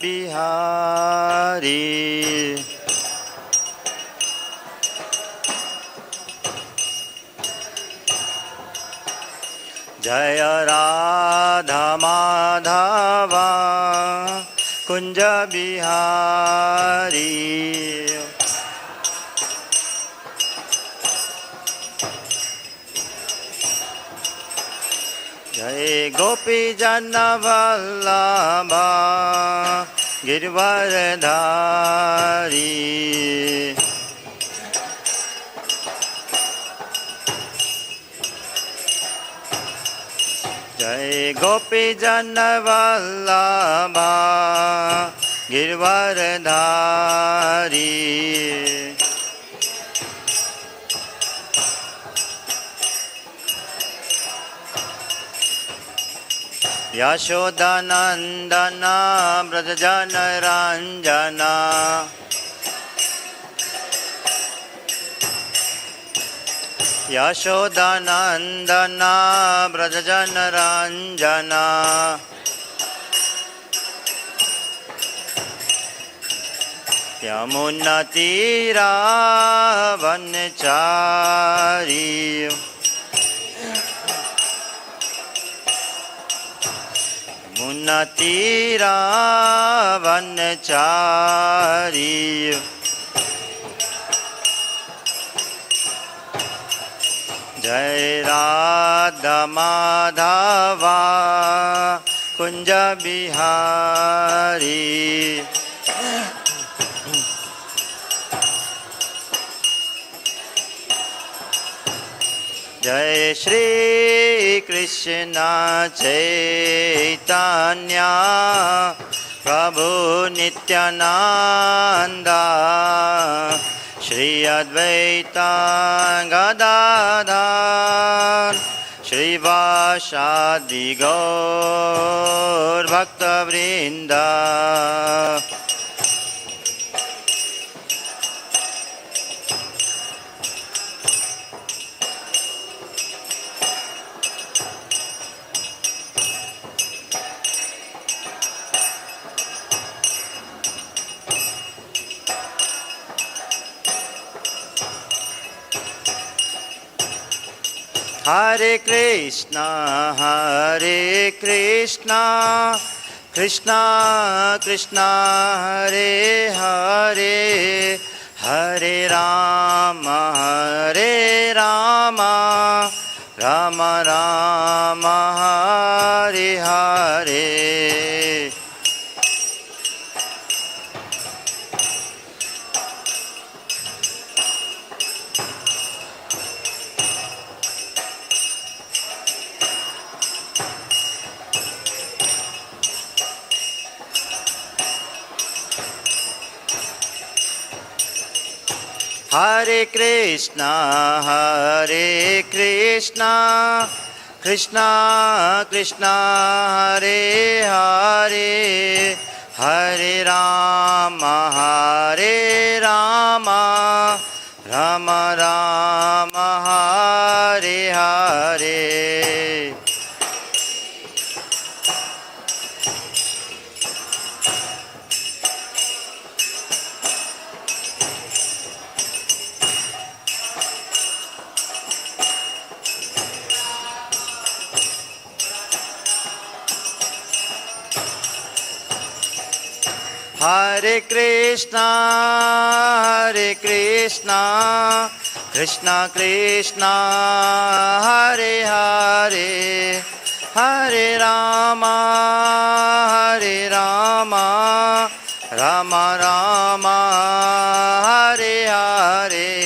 Bihari. Jaya Radha Madhava Kunja Bihari. Jai Gopi Jana Vallabha Girvaradhari. Jai Gopi Jana Vallabha Girvaradhari. Yashodanandana Brajajana Ranjana. Yashodanandana Brajajana Ranjana. Yamunatira Vanchari. Munatira Vanchari. Jai Radha Madhava Kunja Bihari. Jai Shri Krishna Chaitanya Prabhu Nityananda Shri Advaita Gadadhar Shri Vashadi Gaur Bhakta Vrinda. Hare Krishna, Krishna Krishna, Hare Hare, Hare Rama, Rama Rama, Hare Hare. Hare Krishna, Krishna Krishna, Hare Hare, Hare Rama, Rama Rama, Hare Hare. Hare Krishna, Krishna Krishna, Hare Hare, Hare Rama, Rama Rama, Hare Hare.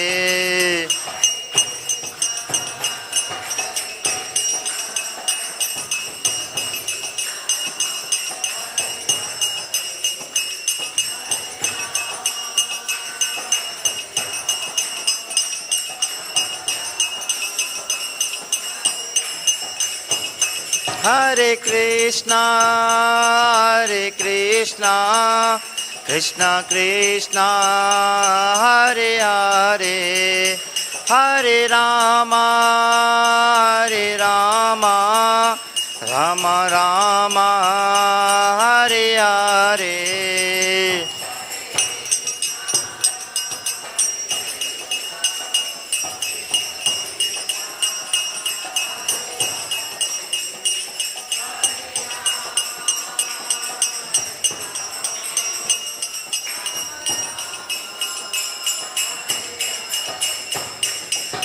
Hare Krishna, Krishna Krishna, Hare Hare, Hare Rama, Rama Rama, Hare Hare.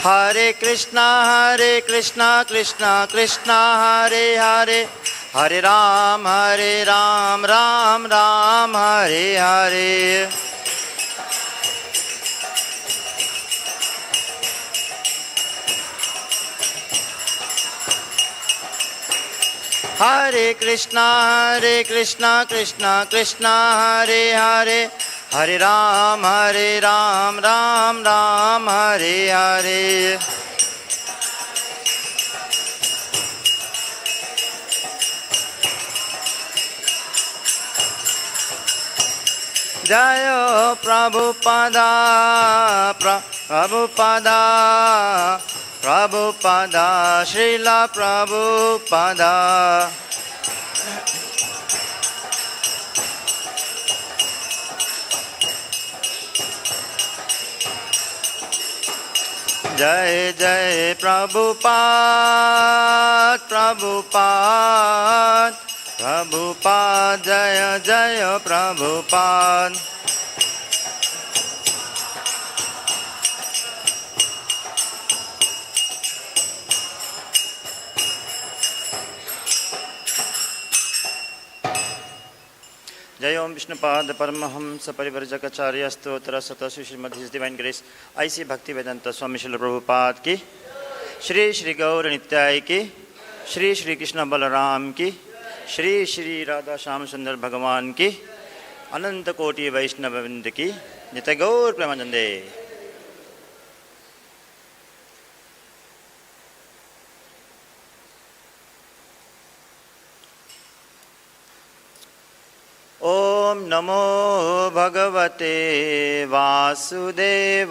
Hare Krishna Krishna Krishna Hare Hare, Hare Ram Ram Ram Hare Hare. Hare Krishna Krishna Krishna Hare Hare, Hare Ram Ram Ram Hare Hare. Jaya Prabhupada Prabhupada Prabhupada Srila Prabhupada. Jai Jai Prabhupada Prabhupada Prabhupada Jaya Jaya Prabhupada. Jai Om Vishnupada Paramahamsa Parivarjakacarya Stotra Satasu Srimad His Divine Grace I.C. Bhaktivedanta Swami Srila Prabhupada ki, Shri Shri Gaur Nityai ki, Shri Shri Krishna Balaram ki, Shri Shri Radha Shyam Sundar Bhagavan ki, Ananta Koti Vaishnavavinda ki, Nitya Gaur Premanande. Om Namo Bhagavate Vasudevaya.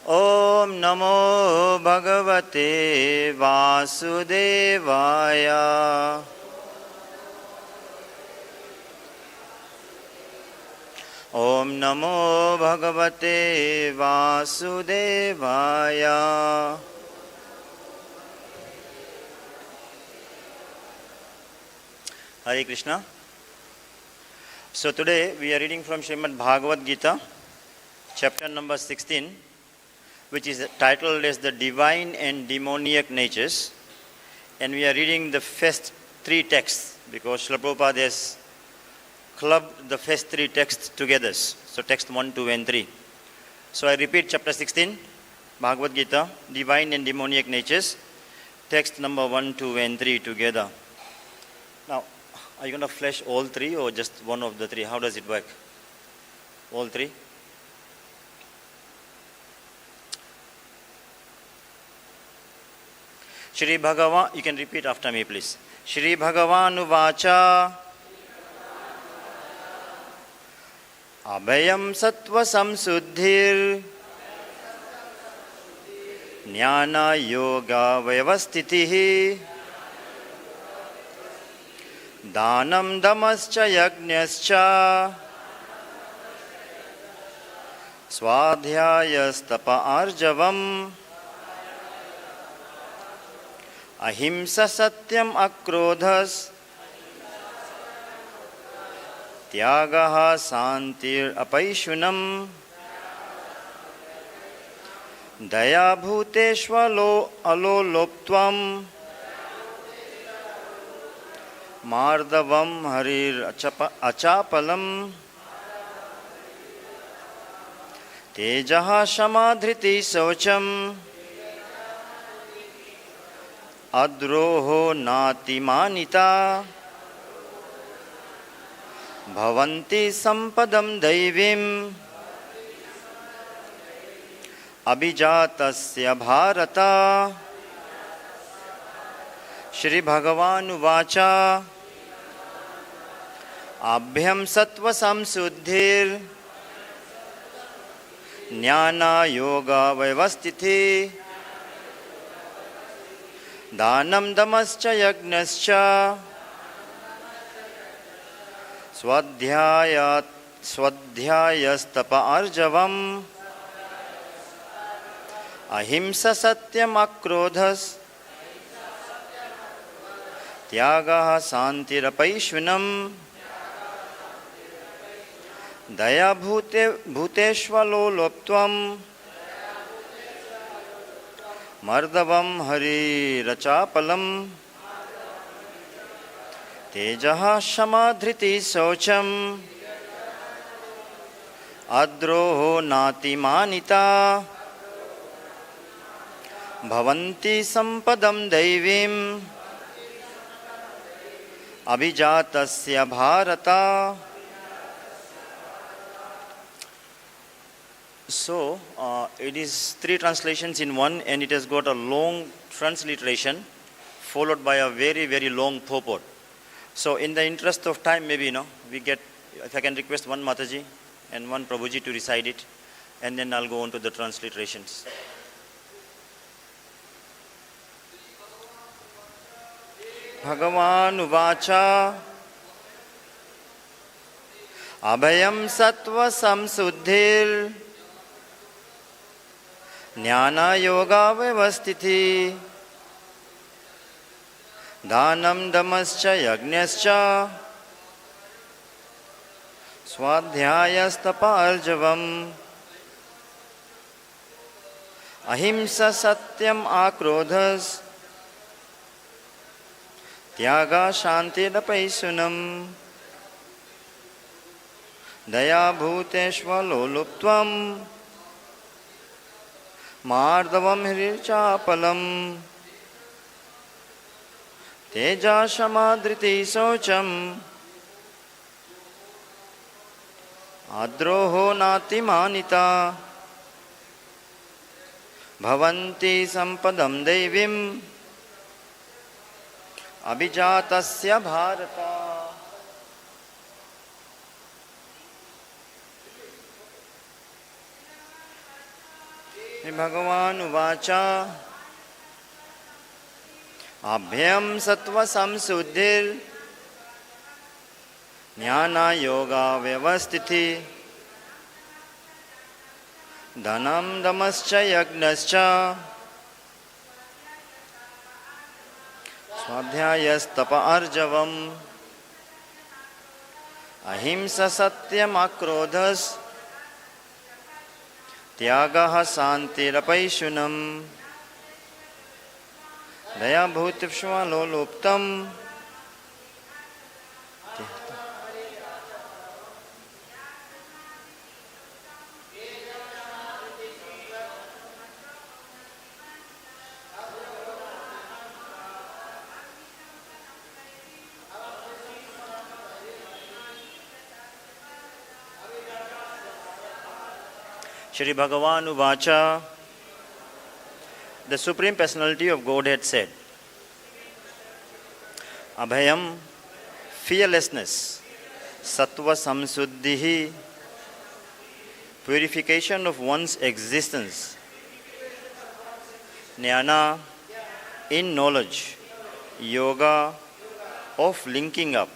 Om Namo Bhagavate Vasudevaya. Om Namo Bhagavate Vasudevaya. Hare Krishna. So today we are reading from Srimad Bhagavad Gita, chapter number 16, which is titled as the divine and demoniac natures. And we are reading the first three texts because Srila Prabhupada has clubbed the first three texts together. So text 1, 2 and 3. So I repeat chapter 16, Bhagavad Gita, divine and demoniac natures, text number 1, 2 and 3 together. Now, are you going to flash all three or just one of the three? How does it work? All three? śrī-bhagavān, you can repeat after me please. śrī-bhagavān uvāca abhayaṁ sattva-saṁśuddhir jñāna-yoga-vyavasthitiḥ dānaṁ damascha yajñascha svādhyāyas tapa ārjavam ahiṁsā satyam akrodhas tyāgaḥ śāntir apaiśunam dayā bhūteṣv aloluptvaṁ mārdavaṁ hrīr acāpalam tejaḥ samadhriti saucham adroho nāti-mānitā bhavanti sampadam daivim abhijatasya bharata. śrī-bhagavān uvāca abhayaṁ sattva-saṁśuddhir jñāna-yoga-vyavasthitiḥ dānaṁ damascha yajñascha svādhyāyas tapa ārjavam ahiṁsā satyam akrodhas tyāgaḥ śāntir apaiśunam dayā bhūteṣv aloluptvaṁ mārdavaṁ hrīr acāpalam tejaḥ kṣamā dhṛtiḥ satyam adroho nāti-mānitā bhavanti sampadam daivim abhijatasya bharata. So, it is three translations in one, and it has got a long transliteration followed by a very, very long purport. So, in the interest of time, maybe, we get, if I can request one Mataji and one Prabhuji to recite it, and then I'll go on to the transliterations. Bhagavan uvāca abhayaṁ sattva-saṁśuddhir jñāna-yoga-vyavasthitiḥ dānaṁ damascha yajñascha svādhyāyas tapa ārjavam ahiṁsā satyam akrodhas tyāgaḥ śāntir apaiśunam dayā bhūteṣv aloluptvaṁ mārdavaṁ hrīr acāpalam tejaḥ dhṛtiḥ adroho nāti-mānitā bhavanti sampadam daivim abhijatasya bharata. Bhagavan uvāca abhayaṁ sattva-saṁśuddhir jñāna-yoga-vyavasthitiḥ dānaṁ damascha yajñascha svādhyāyas tapa ārjavam ahiṁsā satyam akrodhas tyāgaḥ śāntir apaiśunam dayā bhūteṣv aloluptvaṁ. śrī-bhagavān uvāca, the Supreme Personality of Godhead said, abhayaṁ, fearlessness, sattva-saṁśuddhir, purification of one's existence, jnāna, in knowledge, yoga, of linking up,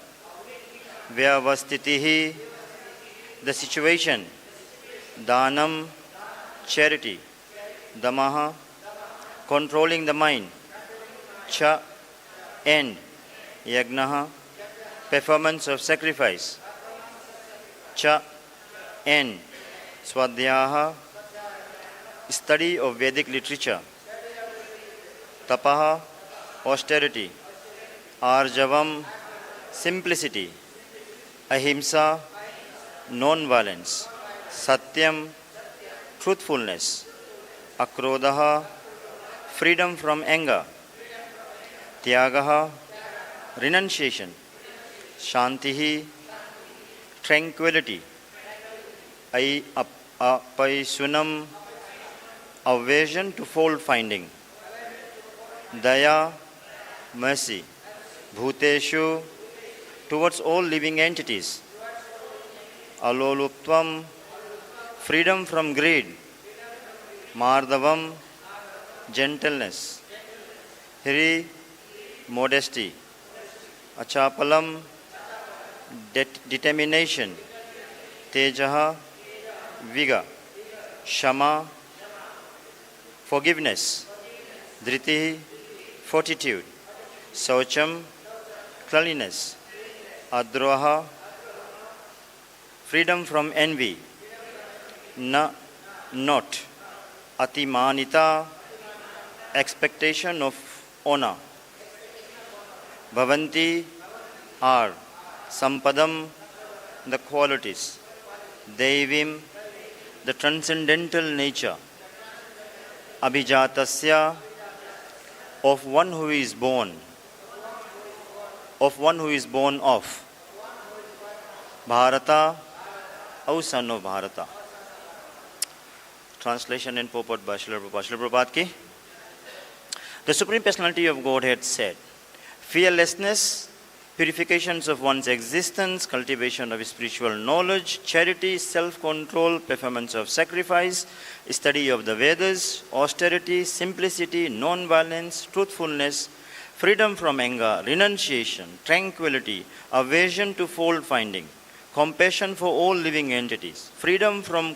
vyavasthitiḥ, the situation, dānaṁ, charity, damaḥ, controlling the mind, cha, end, yajñaḥ, performance of sacrifice, cha, end, svādhyāyas, study of Vedic literature, tapa, austerity, ārjavam, simplicity, ahiṁsā, non-violence, satyam, truthfulness, akrodhas, freedom from anger, tyāgaḥ, renunciation, śāntir, tranquility, apaiśunam, aversion to fault finding, dayā, mercy, bhūteṣv, towards all living entities, aloluptvaṁ, freedom from greed, mārdavaṁ, gentleness, hrīr, modesty, acāpalam, determination, tejaḥ, vigor, kṣamā, forgiveness, dhṛtiḥ, fortitude, satyam, cleanliness, adroha, freedom from envy, not, ati-mānitā, expectation of honor, bhavanti are, sampadam, the qualities, devim, the transcendental nature, abhijatasya, of one who is born, of, Bharata, O son of Bharata. Translation and purport by Śrīla Prabhupada ki. The Supreme Personality of Godhead said, fearlessness, purifications of one's existence, cultivation of spiritual knowledge, charity, self-control, performance of sacrifice, study of the Vedas, austerity, simplicity, non-violence, truthfulness, freedom from anger, renunciation, tranquility, aversion to fault-finding, compassion for all living entities, freedom from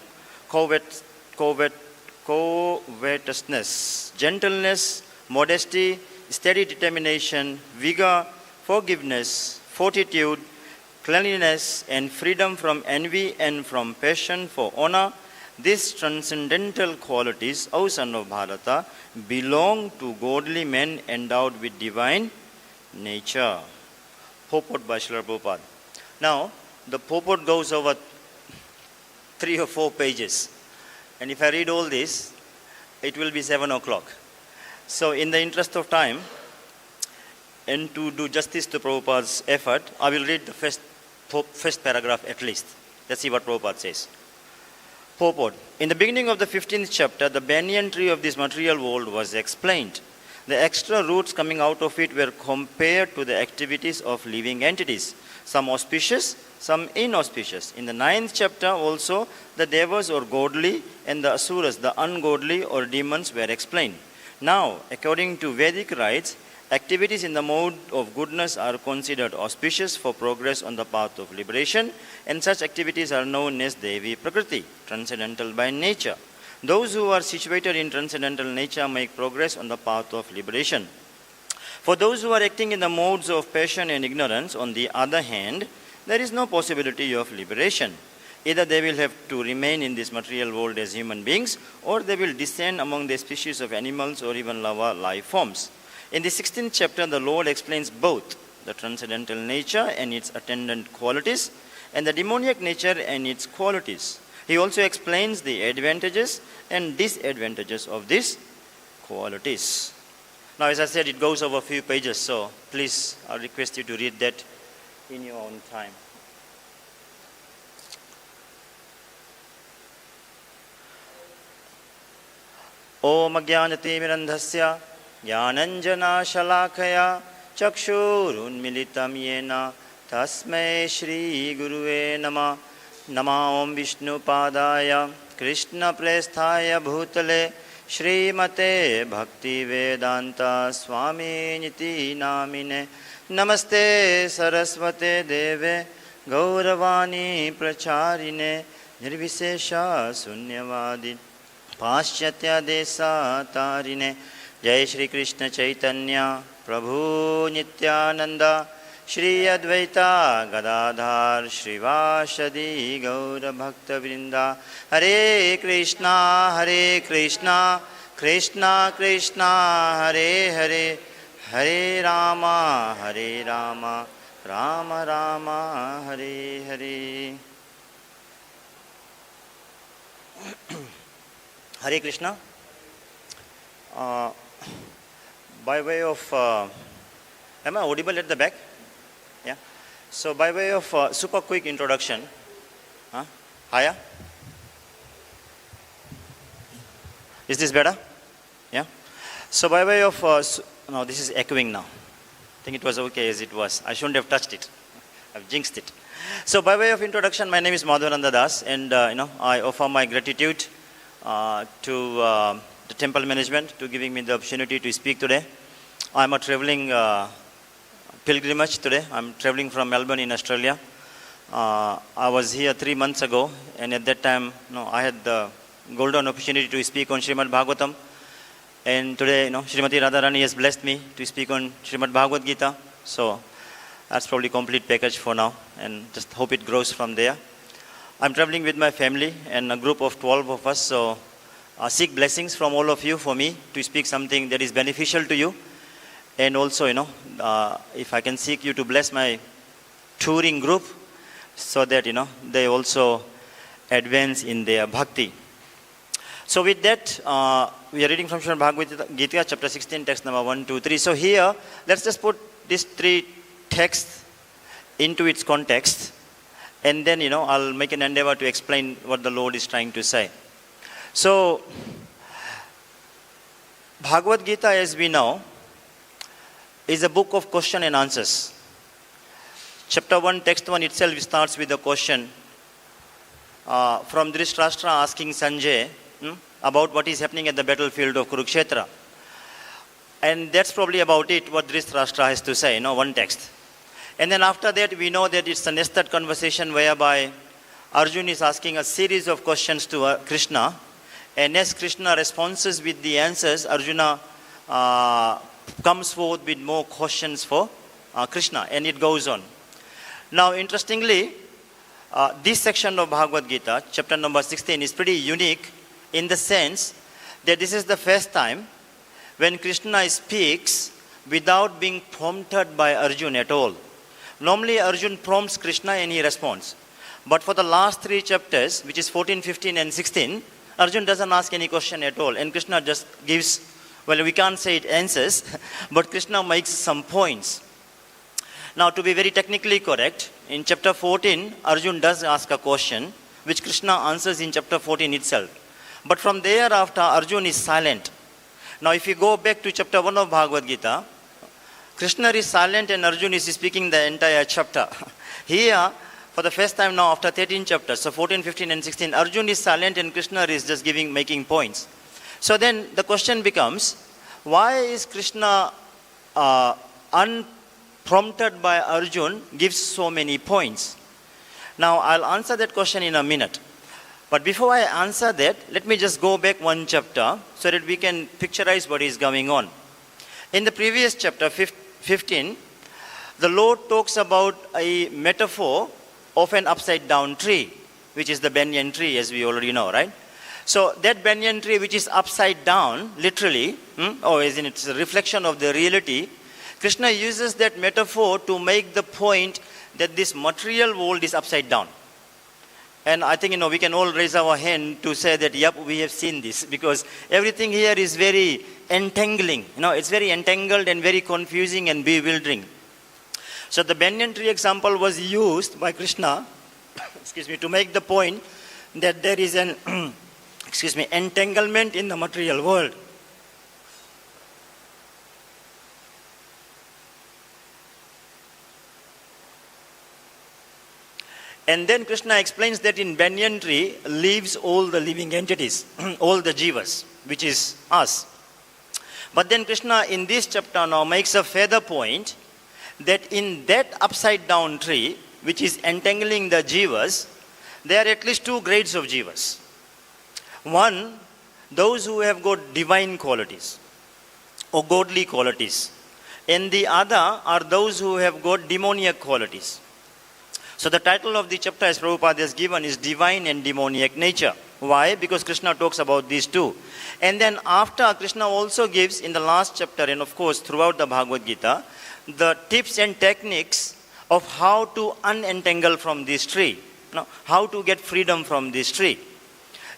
covetousness, gentleness, modesty, steady determination, vigor, forgiveness, fortitude, cleanliness, and freedom from envy and from passion for honor. These transcendental qualities, O son of Bharata, belong to godly men endowed with divine nature. Purport by Śrīla Prabhupada. Now, the purport goes over 3 or 4 pages. And if I read all this, it will be 7 o'clock. So in the interest of time, and to do justice to Prabhupada's effort, I will read the first paragraph at least. Let's see what Prabhupada says. Purport. In the beginning of the 15th chapter, the banyan tree of this material world was explained. The extra roots coming out of it were compared to the activities of living entities, some auspicious, some inauspicious. In the 9th chapter also, the devas or godly and the asuras, the ungodly or demons, were explained. Now, according to Vedic rites, activities in the mode of goodness are considered auspicious for progress on the path of liberation, and such activities are known as Devi Prakriti, transcendental by nature. Those who are situated in transcendental nature make progress on the path of liberation. For those who are acting in the modes of passion and ignorance, on the other hand, there is no possibility of liberation. Either they will have to remain in this material world as human beings, or they will descend among the species of animals or even lower life forms. In the 16th chapter, the Lord explains both the transcendental nature and its attendant qualities, and the demoniac nature and its qualities. He also explains the advantages and disadvantages of these qualities. Now, as I said, it goes over a few pages, so please, I request you to read that in your own time. Om ajñānatimirandhasya jnānanjanāśhalakaya chakshurunmilitam yena tasmai shri guruve namah. Namā Vishnu Padaya Krishna Presthaya Bhutale Śrīmate Bhakti Vedanta Swami Niti Namine Namaste Saraswate Deve Gauravani Pracharine Nirvisesha Sunyavadi Paschatya Desa Tarine Jai Shri Krishna Chaitanya Prabhu Nityananda Shri Advaita Gadadhar Shrivāsadi Gaura Bhakta Vrinda Hare Krishna Krishna Krishna Hare Hare Hare Rama Rama Rama Hare Hare. Hare Krishna. By way of am I audible at the back? Yeah. So by way of super quick introduction, Haya? Is this better? Yeah. So by way of, no, this is echoing now. I think it was okay as it was. I shouldn't have touched it. I've jinxed it. So by way of introduction, my name is Madhavananda Das, and I offer my gratitude to the temple management to giving me the opportunity to speak today. I'm a traveling pilgrimage today. I'm traveling from Melbourne in Australia. I was here 3 months ago, and at that time, I had the golden opportunity to speak on śrī-bhagavān. And today, Srimati Radharani has blessed me to speak on Śrīmad Gita. So that's probably complete package for now, and just hope it grows from there. I'm traveling with my family and a group of 12 of us, so seek blessings from all of you for me to speak something that is beneficial to you. And also, if I can seek you to bless my touring group so that, they also advance in their bhakti. So with that, we are reading from śrī-bhagavān, chapter 16, text number 1, 2, 3. So here, let's just put these three texts into its context. And then, I'll make an endeavor to explain what the Lord is trying to say. So, Bhagavad Gita, as we know, is a book of question and answers. Chapter 1, text 1 itself starts with a question from Dhritarashtra asking Sanjay about what is happening at the battlefield of Kurukshetra. And that's probably about it, what Dhritarashtra has to say, one text. And then after that, we know that it's a nested conversation whereby Arjuna is asking a series of questions to Krishna. And as Krishna responds with the answers, Arjuna comes forth with more questions for Krishna. And it goes on. Now, interestingly, this section of Bhagavad Gita, chapter number 16, is pretty unique in the sense that this is the first time when Krishna speaks without being prompted by Arjuna at all. Normally, Arjuna prompts Krishna and he responds. But for the last three chapters, which is 14, 15, and 16, Arjuna doesn't ask any question at all. And Krishna just gives, well, we can't say it answers, but Krishna makes some points. Now, to be very technically correct, in chapter 14, Arjuna does ask a question, which Krishna answers in chapter 14 itself. But from thereafter, Arjuna is silent. Now, if you go back to chapter 1 of Bhagavad Gita, Krishna is silent and Arjuna is speaking the entire chapter. Here, for the first time now after 13 chapters, so 14, 15 and 16, Arjuna is silent and Krishna is just making points. So then the question becomes, why is Krishna unprompted by Arjuna gives so many points? Now I'll answer that question in a minute. But before I answer that, let me just go back one chapter so that we can picturize what is going on. In the previous chapter, 15, the Lord talks about a metaphor of an upside down tree, which is the banyan tree, as we already know, right? So that banyan tree, which is upside down, literally, or as in it's a reflection of the reality, Krishna uses that metaphor to make the point that this material world is upside down. And I think, we can all raise our hand to say that, yep, we have seen this, because everything here is very entangling. It's very entangled and very confusing and bewildering. So the banyan tree example was used by Krishna, to make the point that there is an, entanglement in the material world. And then Krishna explains that in banyan tree lives all the living entities, all the jivas, which is us. But then Krishna in this chapter now makes a further point that in that upside down tree, which is entangling the jivas, there are at least two grades of jivas. One, those who have got divine qualities or godly qualities. And the other are those who have got demoniac qualities. So the title of the chapter, as Prabhupada has given, is Divine and Demoniac Nature. Why? Because Krishna talks about these two. And then after, Krishna also gives in the last chapter, and of course throughout the Bhagavad Gita, the tips and techniques of how to unentangle from this tree. How to get freedom from this tree.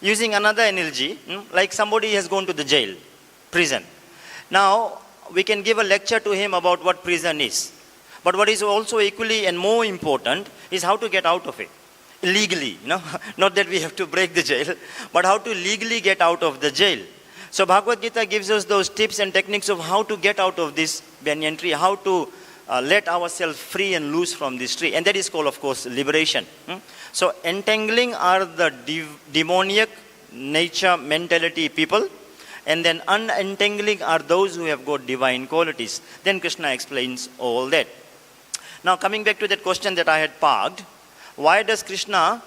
Using another analogy, like somebody has gone to the jail, prison. Now, we can give a lecture to him about what prison is. But what is also equally and more important is how to get out of it. Legally, not that we have to break the jail, but how to legally get out of the jail. So Bhagavad Gita gives us those tips and techniques of how to get out of this banyan tree, how to let ourselves free and loose from this tree. And that is called, of course, liberation. So entangling are the demoniac nature, mentality people. And then unentangling are those who have got divine qualities. Then Krishna explains all that. Now coming back to that question that I had parked, why does Krishna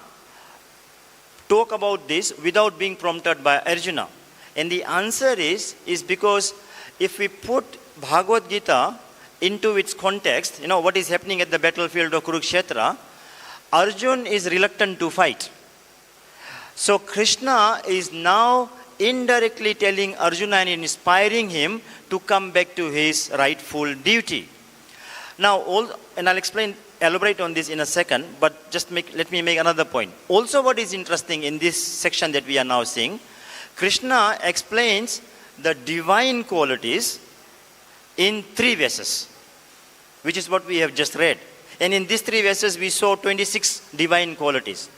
talk about this without being prompted by Arjuna? And the answer is because if we put Bhagavad Gita into its context, what is happening at the battlefield of Kurukshetra, Arjuna is reluctant to fight. So Krishna is now indirectly telling Arjuna and inspiring him to come back to his rightful duty. Now, and I'll elaborate on this in a second, but just let me make another point. Also, what is interesting in this section that we are now seeing, Krishna explains the divine qualities in 3 verses, which is what we have just read. And in these 3 verses, we saw 26 divine qualities.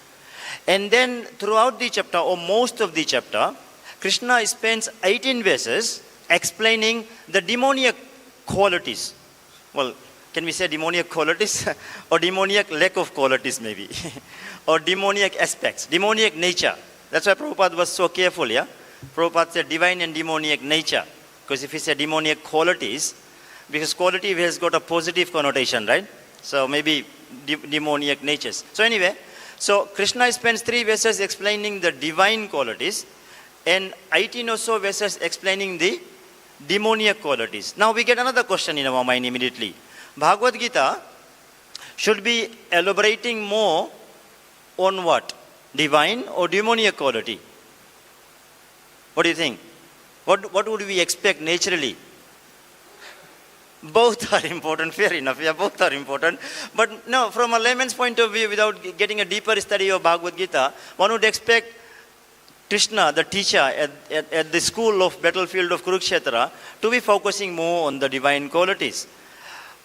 And then throughout the chapter, or most of the chapter, Krishna spends 18 verses explaining the demoniac qualities. Well, can we say demoniac qualities? Or demoniac lack of qualities maybe. Or demoniac aspects, demoniac nature. That's why Prabhupada was so careful, yeah? Prabhupada said divine and demoniac nature. Because if he said demoniac qualities, because quality has got a positive connotation, right? So maybe demoniac natures. So anyway, so Krishna spends 3 verses explaining the divine qualities and 18 or so verses explaining the demoniac qualities. Now we get another question in our mind immediately. Bhagavad Gita should be elaborating more on what? Divine or demoniac quality? What do you think? What would we expect naturally? Both are important, fair enough. Yeah, both are important. But no, from a layman's point of view, without getting a deeper study of Bhagavad Gita, one would expect Krishna, the teacher at the school of battlefield of Kurukshetra, to be focusing more on the divine qualities.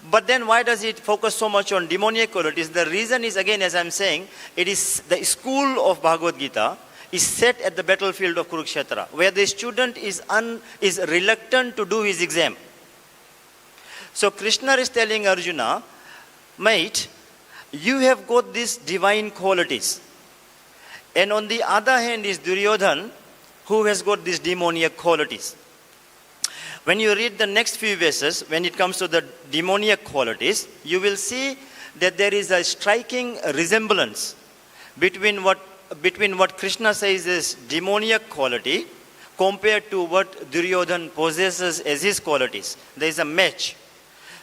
But then why does it focus so much on demoniac qualities? The reason is, again, as I'm saying, it is the school of Bhagavad Gita is set at the battlefield of Kurukshetra, where the student is reluctant to do his exam. So Krishna is telling Arjuna, mate, you have got these divine qualities. And on the other hand is Duryodhan, who has got these demoniac qualities. When you read the next few verses, when it comes to the demoniac qualities, you will see that there is a striking resemblance between what Krishna says is demoniac quality compared to what Duryodhan possesses as his qualities. There is a match.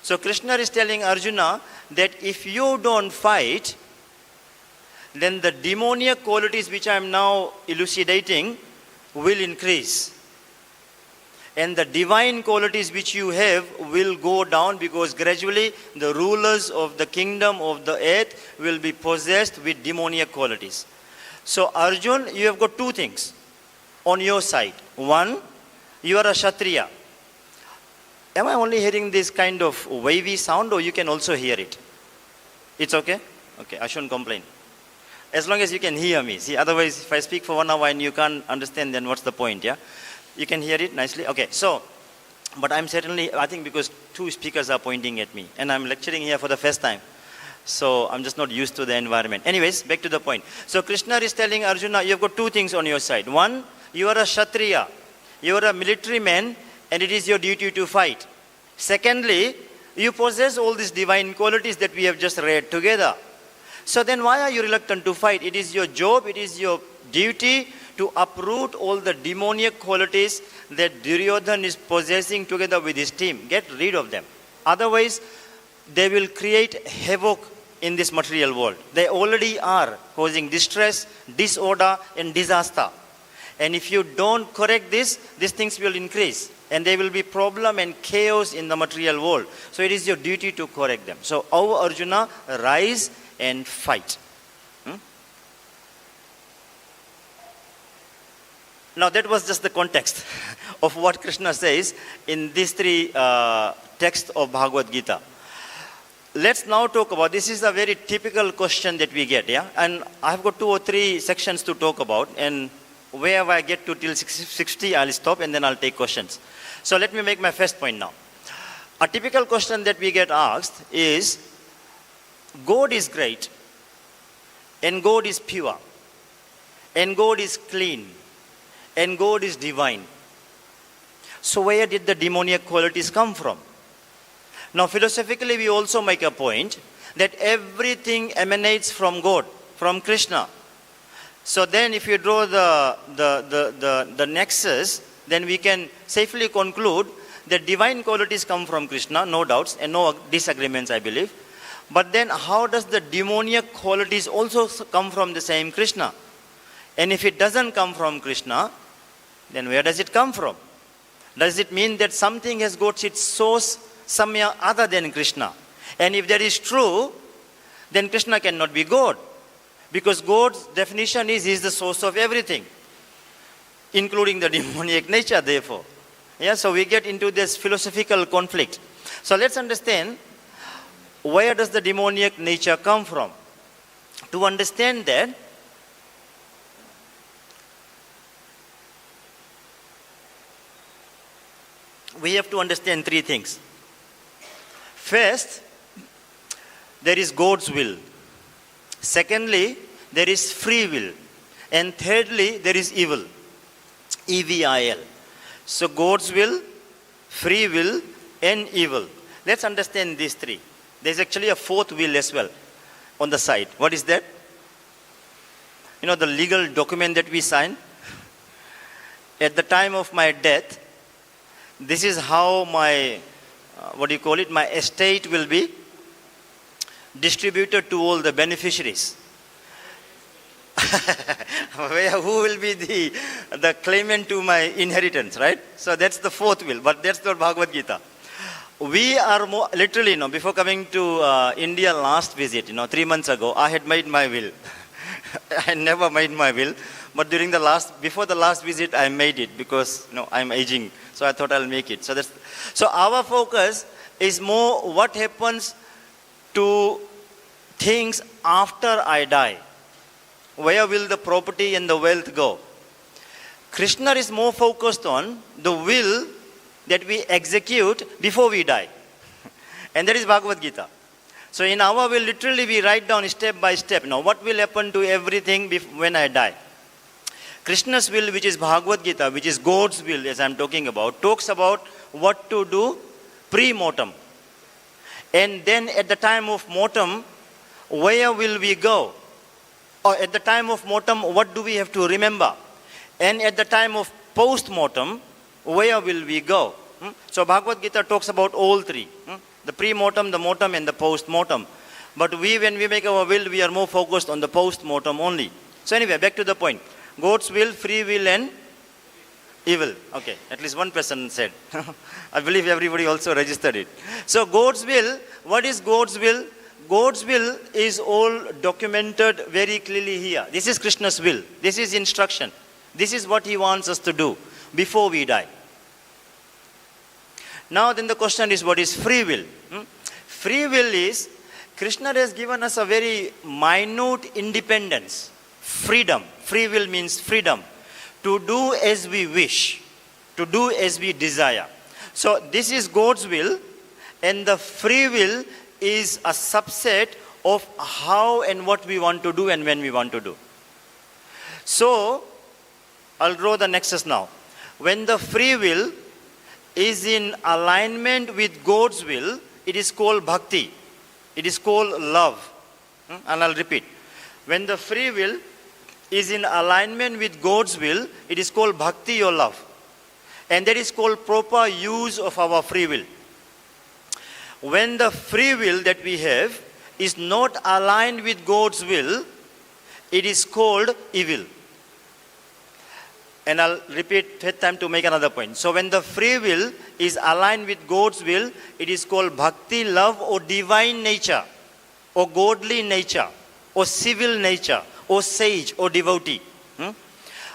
So Krishna is telling Arjuna that if you don't fight, then the demoniac qualities which I am now elucidating will increase. And the divine qualities which you have will go down, because gradually the rulers of the kingdom of the earth will be possessed with demoniac qualities. So Arjun, you have got 2 things on your side. One, you are a Kshatriya. Am I only hearing this kind of wavy sound, or you can also hear it? It's okay? Okay, I shouldn't complain. As long as you can hear me. See, otherwise if I speak for 1 hour and you can't understand, then what's the point, yeah? You can hear it nicely? Okay, so, but I'm certainly, I think because 2 speakers are pointing at me, and I'm lecturing here for the first time. So I'm just not used to the environment. Anyways, back to the point. So Krishna is telling Arjuna, you've got 2 things on your side. One, you are a Kshatriya. You are a military man, and it is your duty to fight. Secondly, you possess all these divine qualities that we have just read together. So then why are you reluctant to fight? It is your job, it is your duty to uproot all the demoniac qualities that Duryodhan is possessing together with his team. Get rid of them. Otherwise, they will create havoc in this material world. They already are causing distress, disorder, and disaster. And if you don't correct this, these things will increase. And there will be problem and chaos in the material world. So it is your duty to correct them. So, O Arjuna, rise and fight. Now that was just the context of what Krishna says in these 3 texts of Bhagavad Gita. Let's now talk about, this is a very typical question that we get, yeah? And I've got 2 or 3 sections to talk about, and wherever I get to till 60, I'll stop and then I'll take questions. So let me make my first point now. A typical question that we get asked is, God is great, and God is pure, and God is clean, and God is divine. So where did the demoniac qualities come from? Now philosophically we also make a point that everything emanates from God, from Krishna. So then if you draw the nexus, then we can safely conclude that divine qualities come from Krishna, no doubts, and no disagreements, I believe. But then how does the demoniac qualities also come from the same Krishna? And if it doesn't come from Krishna, then where does it come from? Does it mean that something has got its source somewhere other than Krishna? And if that is true, then Krishna cannot be God. Because God's definition is He is the source of everything, including the demoniac nature, therefore. Yeah, so we get into this philosophical conflict. So let's understand, where does the demoniac nature come from? To understand that, we have to understand three things. First, there is God's will. Secondly, there is free will. And thirdly, there is evil. EVIL. So God's will, free will, and evil. Let's understand these three. There's actually a fourth will as well on the side. What is that? You know, the legal document that we sign. At the time of my death, this is how my, my estate will be distributed to all the beneficiaries. Who will be the claimant to my inheritance, right? So that's the fourth will, but that's not Bhagavad Gita. We are more, literally, before coming to India last visit, 3 months ago, I had made my will. I never made my will, but before the last visit, I made it because, I'm aging. So I thought I'll make it. So our focus is more what happens to things after I die. Where will the property and the wealth go? Krishna is more focused on the will that we execute before we die. And that is Bhagavad Gita. So in our will, literally we write down step by step. Now what will happen to everything when I die? Krishna's will, which is Bhagavad Gita, which is God's will, as I'm talking about, talks about what to do pre-mortem. And then at the time of mortem, where will we go? Or at the time of mortem, what do we have to remember? And at the time of post-mortem, where will we go? So Bhagavad Gita talks about all three. The pre-mortem, the mortem, and the post-mortem. But when we make our will, we are more focused on the post-mortem only. So anyway, back to the point. God's will, free will, and evil. Okay, at least one person said. I believe everybody also registered it. So God's will, what is God's will? God's will is all documented very clearly here. This is Krishna's will. This is instruction. This is what He wants us to do before we die. Now then the question is, what is free will? Free will is, Krishna has given us a very minute independence, freedom. Free will means freedom. To do as we wish, to do as we desire. So this is God's will, and the free will is a subset of how and what we want to do and when we want to do. So, I'll draw the nexus now. When the free will is in alignment with God's will, it is called bhakti. It is called love. And I'll repeat. When the free will is in alignment with God's will, it is called bhakti or love. And that is called proper use of our free will. When the free will that we have is not aligned with God's will, it is called evil. And I'll repeat third time to make another point. So when the free will is aligned with God's will, it is called bhakti, love, or divine nature, or godly nature, or civil nature, or sage, or devotee.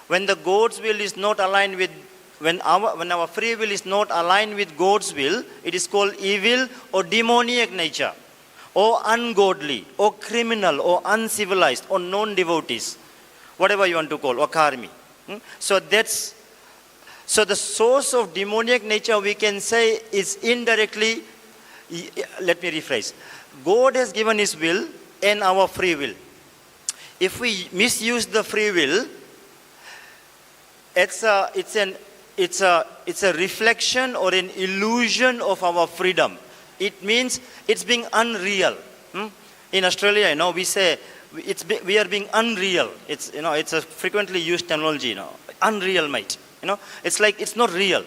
When the God's will is not aligned with, when our free will is not aligned with God's will, it is called evil or demoniac nature, or ungodly, or criminal, or uncivilized, or non-devotees, whatever you want to call, or karmi. So the source of demoniac nature, we can say, is indirectly, let me rephrase. God has given His will and our free will. If we misuse the free will, it's a reflection or an illusion of our freedom. It means it's being unreal. In Australia, we say we are being unreal. It's a frequently used terminology. Unreal, mate. It's like it's not real.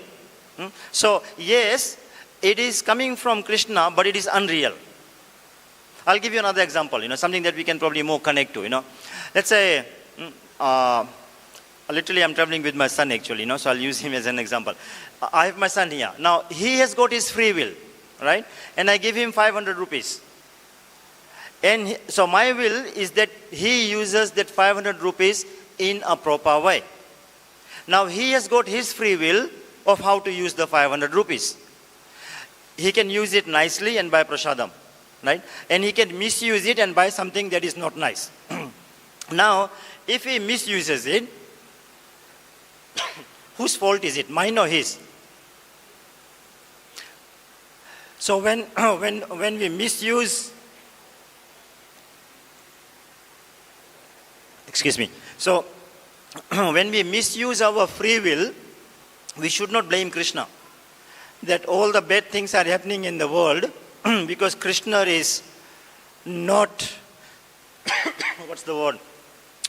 So yes, it is coming from Krishna, but it is unreal. I'll give you another example. Something that we can probably more connect to. Let's say literally I'm traveling with my son actually, so I'll use him as an example. I have my son here. Now, he has got his free will, right? And I give him 500 rupees. And so my will is that he uses that 500 rupees in a proper way. Now, he has got his free will of how to use the 500 rupees. He can use it nicely and buy prasadam, right? And he can misuse it and buy something that is not nice. Now, if he misuses it, whose fault is it? Mine or his? So when we misuse, excuse me. So when we misuse our free will, we should not blame Krishna that all the bad things are happening in the world because Krishna is not, what's the word?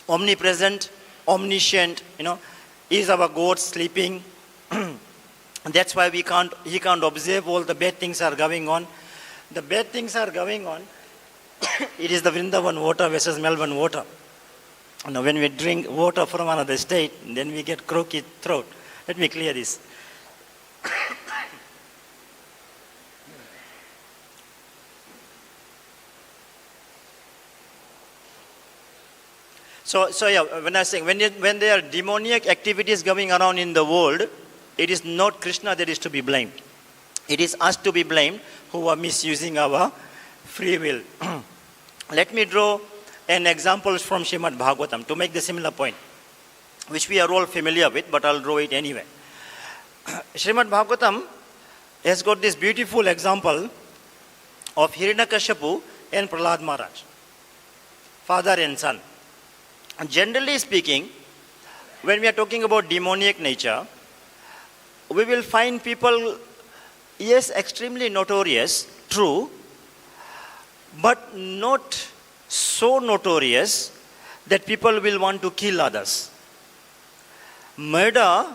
Omnipresent, omniscient, is our God sleeping? That's why he can't observe all the bad things are going on. The bad things are going on. It is the Vrindavan water versus Melbourne water. Now when we drink water from another state, then we get croaky throat. Let me clear this. So yeah, when I say when there are demoniac activities going around in the world, it is not Krishna that is to be blamed. It is us to be blamed who are misusing our free will. Let me draw an example from Śrīmad Bhagavatam to make the similar point, which we are all familiar with, but I'll draw it anyway. Śrīmad Bhagavatam has got this beautiful example of Hiranyakashipu and Prahlad Maharaj, father and son. Generally speaking, when we are talking about demoniac nature, we will find people, yes, extremely notorious, true, but not so notorious that people will want to kill others. Murder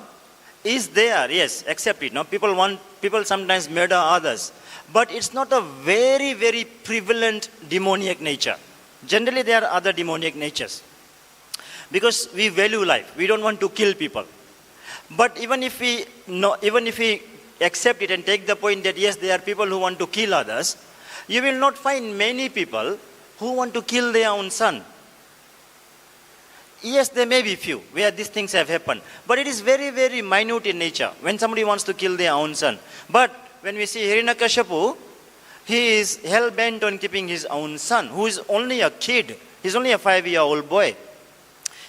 is there, yes, accept it. People sometimes murder others, but it's not a very, very prevalent demoniac nature. Generally, there are other demoniac natures. Because we value life, we don't want to kill people. But even if we accept it and take the point that yes, there are people who want to kill others, you will not find many people who want to kill their own son. Yes, there may be few where these things have happened, but it is very, very minute in nature when somebody wants to kill their own son. But when we see Hiranyakashipu, he is hell-bent on keeping his own son, who is only a kid. He's only a 5-year-old boy.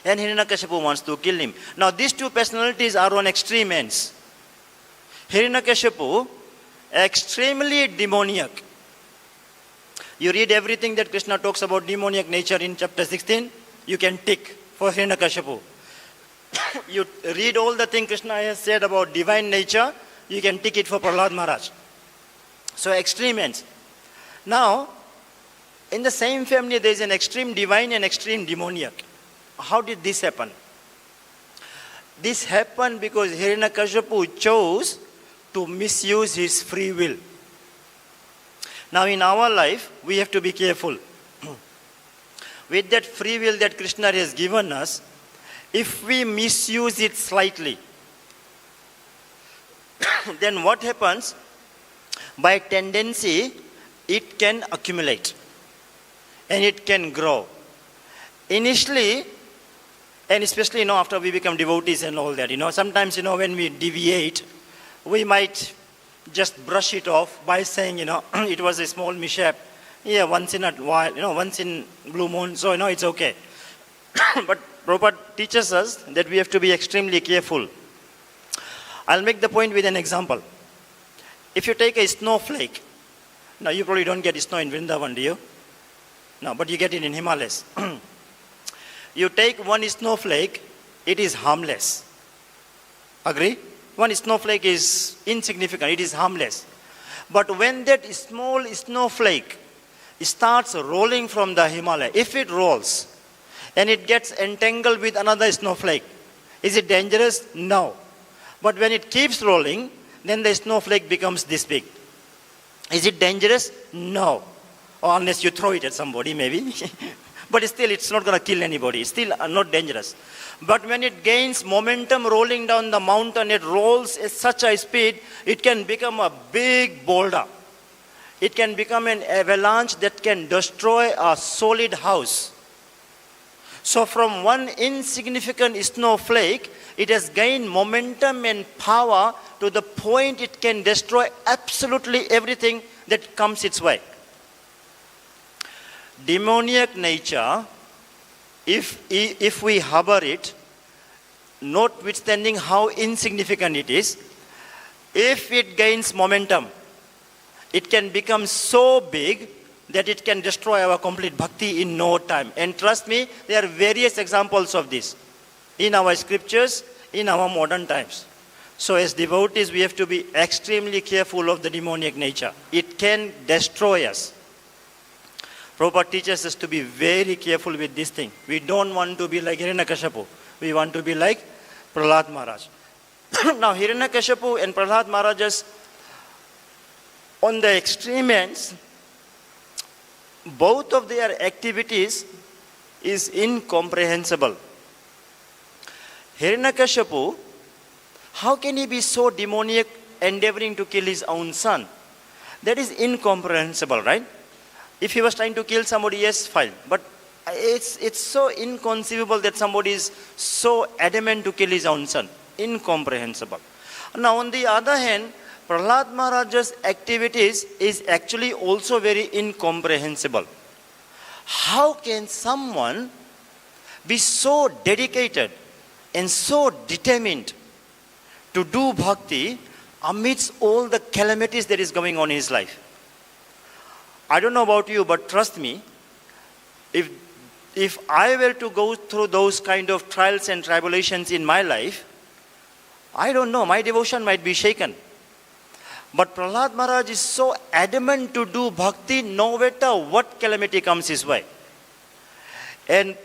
And Hiranyakashipu wants to kill him. Now these two personalities are on extreme ends. Hiranyakashipu, extremely demoniac. You read everything that Krishna talks about demoniac nature in chapter 16, you can tick for Hiranyakashipu. You read all the things Krishna has said about divine nature, you can tick it for Prahlad Maharaj. So extreme ends. Now, in the same family there is an extreme divine and extreme demoniac. How did this happen? This happened because Hiranyakashipu chose to misuse his free will. Now in our life, we have to be careful. With that free will that Krishna has given us, if we misuse it slightly, then what happens? By tendency, it can accumulate and it can grow. Initially, and especially, after we become devotees and all that, sometimes, when we deviate, we might just brush it off by saying, it was a small mishap. Yeah, once in a while, once in blue moon, so, it's okay. But Prabhupada teaches us that we have to be extremely careful. I'll make the point with an example. If you take a snowflake, now you probably don't get snow in Vrindavan, do you? No, but you get it in Himalayas. You take one snowflake, it is harmless. Agree? One snowflake is insignificant, it is harmless. But when that small snowflake starts rolling from the Himalaya, if it rolls and it gets entangled with another snowflake, is it dangerous? No. But when it keeps rolling, then the snowflake becomes this big. Is it dangerous? No. Or unless you throw it at somebody, maybe. But still, it's not going to kill anybody. It's still not dangerous. But when it gains momentum rolling down the mountain, it rolls at such a speed, it can become a big boulder. It can become an avalanche that can destroy a solid house. So from one insignificant snowflake, it has gained momentum and power to the point it can destroy absolutely everything that comes its way. Demoniac nature, if we harbor it, notwithstanding how insignificant it is, if it gains momentum, it can become so big that it can destroy our complete bhakti in no time. And trust me, there are various examples of this in our scriptures, in our modern times. So as devotees, we have to be extremely careful of the demoniac nature. It can destroy us. Prabhupada teaches us to be very careful with this thing. We don't want to be like Hiranyakashipu. We want to be like Prahlad Maharaj. Now Hiranyakashipu and Prahlad Maharaj, on the extreme ends, both of their activities is incomprehensible. Hiranyakashipu, how can he be so demoniac, endeavoring to kill his own son? That is incomprehensible, right? If he was trying to kill somebody, yes, fine. But it's so inconceivable that somebody is so adamant to kill his own son. Incomprehensible. Now, on the other hand, Prahlad Maharaj's activities is actually also very incomprehensible. How can someone be so dedicated and so determined to do bhakti amidst all the calamities that is going on in his life? I don't know about you, but trust me, if I were to go through those kind of trials and tribulations in my life, I don't know, my devotion might be shaken. But Prahlad Maharaj is so adamant to do bhakti no matter what calamity comes his way. And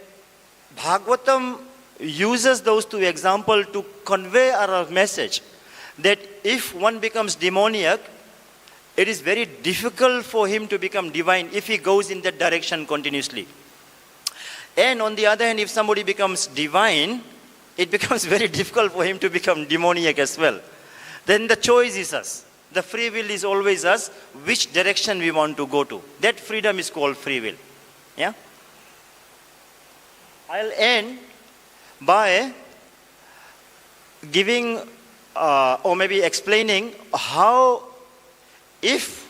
Bhagavatam uses those two examples to convey our message that if one becomes demoniac, it is very difficult for him to become divine if he goes in that direction continuously. And on the other hand, if somebody becomes divine, it becomes very difficult for him to become demoniac as well. Then the choice is us. The free will is always us, which direction we want to go to. That freedom is called free will. Yeah? I'll end by giving or maybe explaining how, if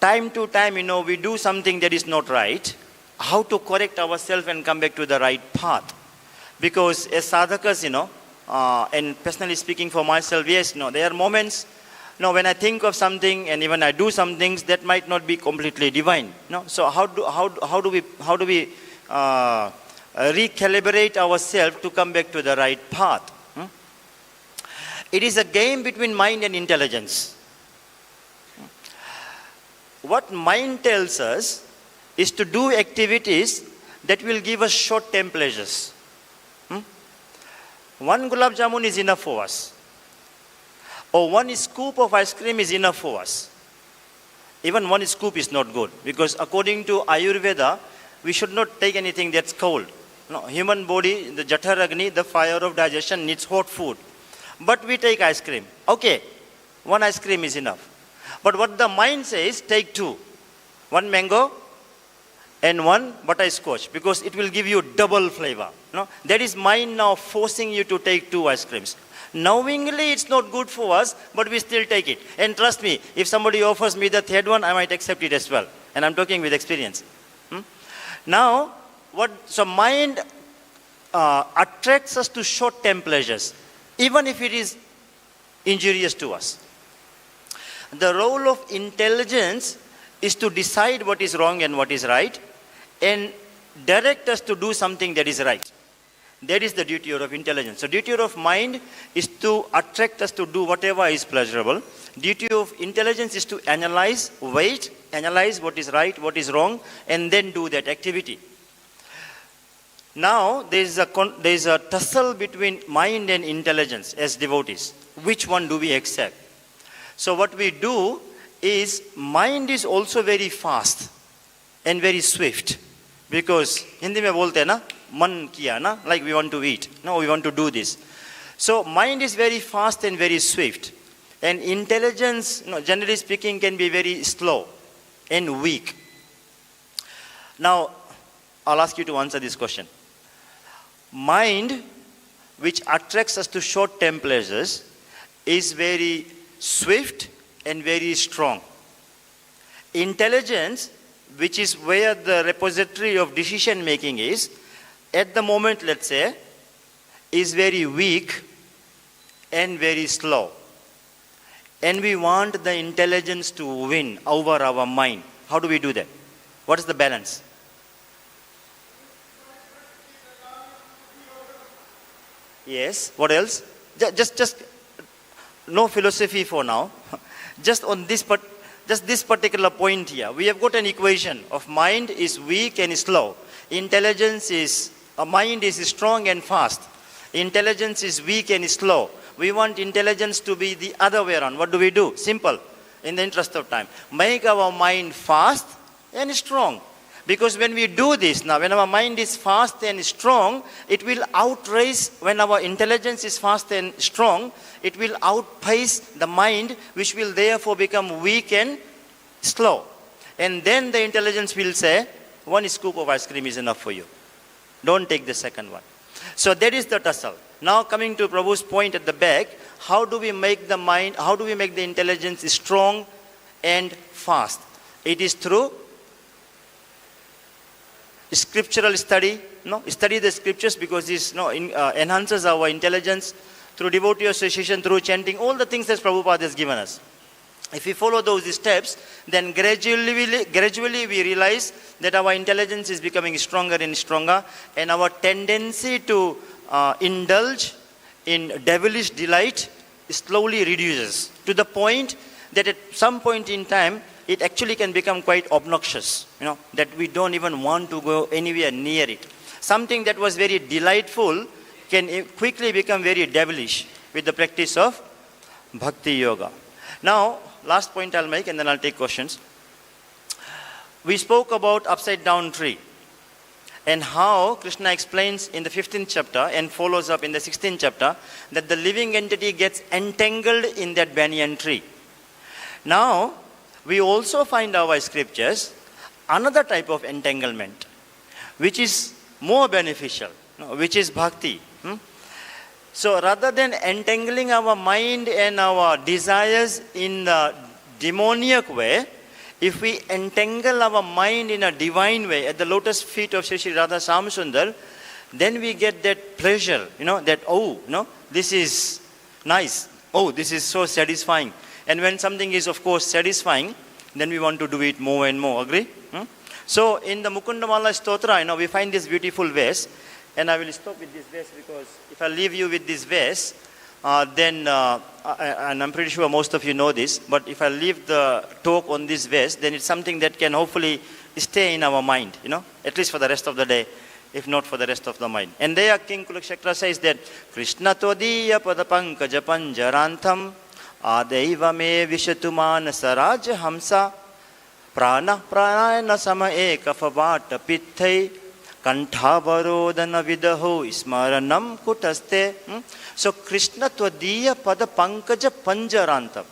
time to time, we do something that is not right, how to correct ourselves and come back to the right path. Because as sadhakas, and personally speaking for myself, yes, there are moments, when I think of something and even I do some things that might not be completely divine. So how do we recalibrate ourselves to come back to the right path? It is a game between mind and intelligence. What mind tells us is to do activities that will give us short-term pleasures. One gulab jamun is enough for us. Or one scoop of ice cream is enough for us. Even one scoop is not good, because according to Ayurveda, we should not take anything that's cold. Human body, the Jaఠaragni, the fire of digestion, needs hot food. But we take ice cream. Okay, one ice cream is enough. But what the mind says, take two. One mango and one butterscotch, because it will give you double flavor. That is mind now forcing you to take two ice creams. Knowingly it's not good for us, but we still take it. And trust me, if somebody offers me the third one, I might accept it as well. And I'm talking with experience. Now, so mind attracts us to short-term pleasures, even if it is injurious to us. The role of intelligence is to decide what is wrong and what is right, and direct us to do something that is right. That is the duty of intelligence. So duty of mind is to attract us to do whatever is pleasurable. Duty of intelligence is to analyze what is right, what is wrong, and then do that activity. Now, there is a tussle between mind and intelligence as devotees. Which one do we accept? So what we do is, mind is also very fast and very swift. Because Hindi में बोलते हैं ना, मन किया ना, like we want to eat. No, we want to do this. So mind is very fast and very swift. And intelligence, generally speaking, can be very slow and weak. Now, I'll ask you to answer this question. Mind, which attracts us to short-term pleasures, is very swift and very strong. Intelligence, which is where the repository of decision making is, at the moment, let's say, is very weak and very slow. And we want the intelligence to win over our mind. How do we do that? What is the balance? Yes. What else? Just no philosophy for now. Just on this particular point here, we have got an equation of mind is weak and slow. Intelligence is, mind is strong and fast. Intelligence is weak and slow. We want intelligence to be the other way around. What do we do? Simple. In the interest of time, make our mind fast and strong. Because when we do this now, when our mind is fast and strong, it will outrace, when our intelligence is fast and strong, it will outpace the mind, which will therefore become weak and slow. And then the intelligence will say, one scoop of ice cream is enough for you. Don't take the second one. So that is the tussle. Now coming to Prabhu's point at the back, how do we make the mind, how do we make the intelligence strong and fast? It is through scriptural study, study the scriptures, because this enhances our intelligence, through devotee association, through chanting, all the things that Prabhupada has given us. If we follow those steps, then gradually we realize that our intelligence is becoming stronger and stronger, and our tendency to indulge in devilish delight slowly reduces, to the point that at some point in time, it actually can become quite obnoxious, that we don't even want to go anywhere near it. Something that was very delightful can quickly become very devilish with the practice of bhakti yoga. Now, last point I'll make, and then I'll take questions. We spoke about upside down tree, and how Krishna explains in the 15th chapter and follows up in the 16th chapter that the living entity gets entangled in that banyan tree. Now, we also find our scriptures another type of entanglement, which is more beneficial, which is bhakti. So rather than entangling our mind and our desires in the demoniac way, if we entangle our mind in a divine way at the lotus feet of Sri Radha Shyam-Sundar, then we get that pleasure, that, this is nice. Oh, this is so satisfying. And when something is, of course, satisfying, then we want to do it more and more. Agree? So in the Mukundamala Stotra, we find this beautiful verse. And I will stop with this verse, because if I leave you with this verse, then, and I'm pretty sure most of you know this, but if I leave the talk on this verse, then it's something that can hopefully stay in our mind, at least for the rest of the day, if not for the rest of the mind. And there King Kulakshetra says that, Krishna todiya padapankaja panjarantham adaiva me vishatu manasa ahiṁsā prana pranayana samae kafavata pithai Kantavarodana vidaho ismaranam kutaste. So Krishna tvadiya pada pankaja panjarantam.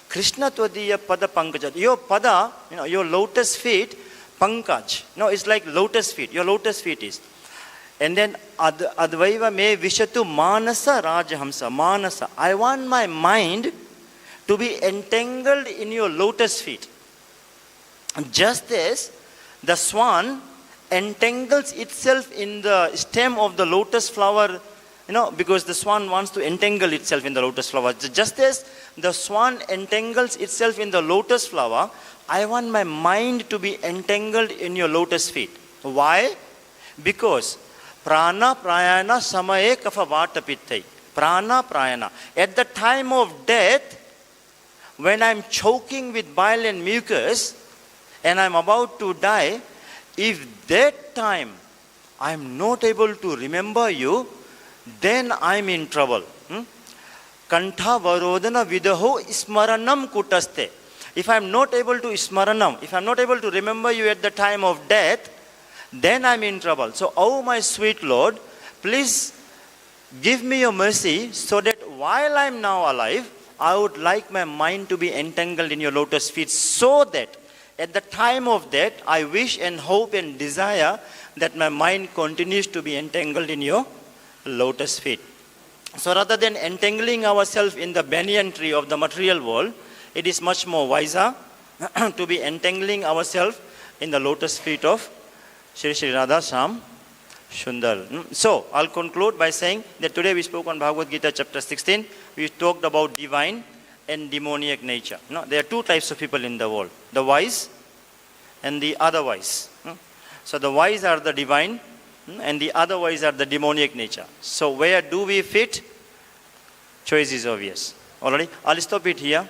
Krishna tvadiya pada pankaja. Your pada, your lotus feet, pankaj. It's like lotus feet. Your lotus feet is. And then advaiva me vishatu manasa rajahamsa. Manasa. I want my mind to be entangled in your lotus feet. Just as the swan entangles itself in the stem of the lotus flower, because the swan wants to entangle itself in the lotus flower. Just as the swan entangles itself in the lotus flower, I want my mind to be entangled in your lotus feet. Why? Because prana prayana samaye kafavata pittai. Prana prayana. At the time of death, when I'm choking with bile and mucus, and I'm about to die, if that time I'm not able to remember you, then I'm in trouble. Kantha varodana vidaho smaranam kutaste. If I'm not able to smaranam, if I'm not able to remember you at the time of death, then I'm in trouble. So, oh my sweet Lord, please give me your mercy so that while I'm now alive, I would like my mind to be entangled in your lotus feet, so that at the time of death, I wish and hope and desire that my mind continues to be entangled in your lotus feet. So rather than entangling ourselves in the banyan tree of the material world, it is much more wiser to be entangling ourselves in the lotus feet of Shri Shri Radha Shyam Sundar. So, I'll conclude by saying that today we spoke on Bhagavad Gita chapter 16. We talked about divine and demoniac nature. No, there are two types of people in the world. The wise and the otherwise. So, the wise are the divine and the otherwise are the demoniac nature. So, where do we fit? Choice is obvious. Already, I'll stop it here.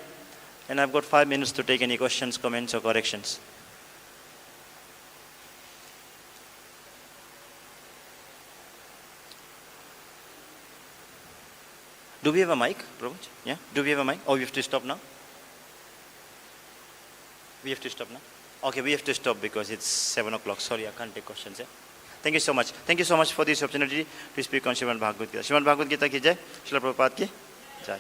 And I've got 5 minutes to take any questions, comments or corrections. Do we have a mic, Prabhuj? Yeah? Do we have a mic? Oh, we have to stop now? We have to stop now? Okay, we have to stop because it's 7 o'clock. Sorry, I can't take questions. Yeah? Thank you so much. Thank you so much for this opportunity to speak on Śrīmad Bhagavad Gita. Śrīmad Bhagavad Gita ki jai. Śrīla Prabhupada ki jai.